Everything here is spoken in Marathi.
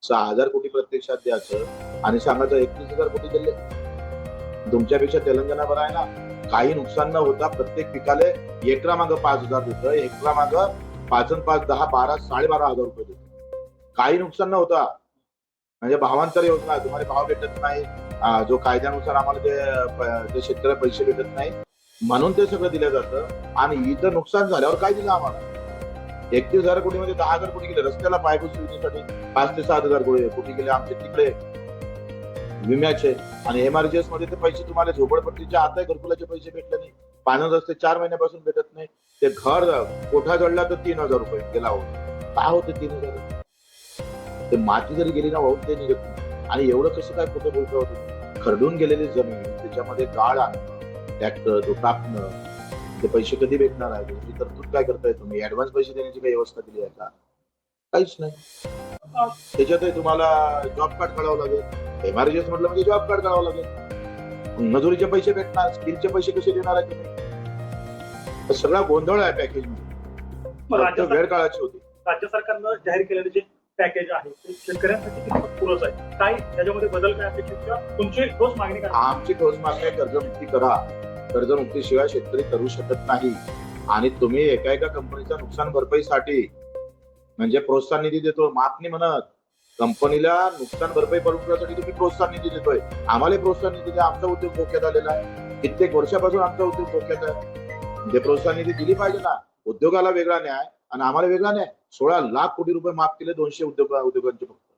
6,000 कोटी प्रत्यक्षात द्यायचं आणि सांगायचं 31,000 कोटी दिले. तुमच्यापेक्षा तेलंगणा बरं आहे ना. काही नुकसान न होता प्रत्येक पिकाले एकरा मागं 5,000 देतं, एकरा मागं 5 आणि 5 10 12 12,500 रुपये देतं. काही नुकसान न होता. म्हणजे भावांतर योजना आहे, तुम्हाला भाव भेटत नाही, जो कायद्यानुसार आम्हाला ते शेतकऱ्याला पैसे भेटत नाही म्हणून ते सगळं दिलं जातं. आणि इथं नुकसान झाल्यावर काय दिलं आम्हाला? 31,000 कोटीमध्ये 10,000 कोटी गेले रस्त्याला, पायाभूत सुविधेसाठी 5 ते 7,000 कोटी गेले आमचे तिकडे विम्याचे. आणि एमआरजीएस मध्ये ते पैसे तुम्हाला झोपडपट्टीच्या आता घरकुलाचे पैसे भेटले नाही. पाणी रस्ते 4 महिन्यापासून भेटत नाही. ते घर कोठा जळला तर 3,000 रुपये गेला होता. काय होते 3,000? ते माती जरी गेली ना वाहून ते निघत नाही. आणि एवढं कसं काय कुठं बोलतो होते? खरडून गेलेली जमीन त्याच्यामध्ये गाळ आणणं, ट्रॅक्टर तो टाकणं, ते पैसे कधी भेटणार आहे? तुमची तरतूद काय करताय तुम्ही? ऍडव्हान्स पैसे देण्याची काही व्यवस्था केली आहे का? काहीच नाही. त्याच्यातही तुम्हाला जॉब कार्ड काढावं लागेल. एमआरजीएस म्हटलं म्हणजे जॉब कार्ड काढावं लागेल. मजुरीचे पैसे भेटणार, स्किलचे पैसे कसे देणार आहे तुम्ही? सगळा गोंधळ आहे पॅकेज मध्ये. वेळ काळाची होती. राज्य सरकारनं जाहीर केलेले जे पॅकेज आहे ते शेतकऱ्यांसाठी कितपत पुरस आहे? काय त्याच्यामध्ये बदल काय अपेक्षित किंवा तुमची ठोस मागणी काय? आमची ठोस मागणी कर्जमुक्ती करा. कर्जमुक्तीशिवाय शेतकरी करू शकत नाही. आणि तुम्ही एका कंपनीच्या नुकसान भरपाईसाठी म्हणजे प्रोत्साहन निधी देतो, माफ नाही म्हणत. कंपनीला नुकसान भरपाई करण्यासाठी तुम्ही प्रोत्साहन निधी देतोय. आम्हाला प्रोत्साहन निधी द्या. आमचा उद्योग धोक्यात आलेला आहे. कित्येक वर्षापासून आमचा उद्योग धोक्यात आहे. म्हणजे प्रोत्साहन निधी दिली पाहिजे ना. उद्योगाला वेगळा न्याय आणि आम्हाला वेगळा न्याय. 16 लाख कोटी रुपये माफ केले 200 उद्योगांचे फक्त.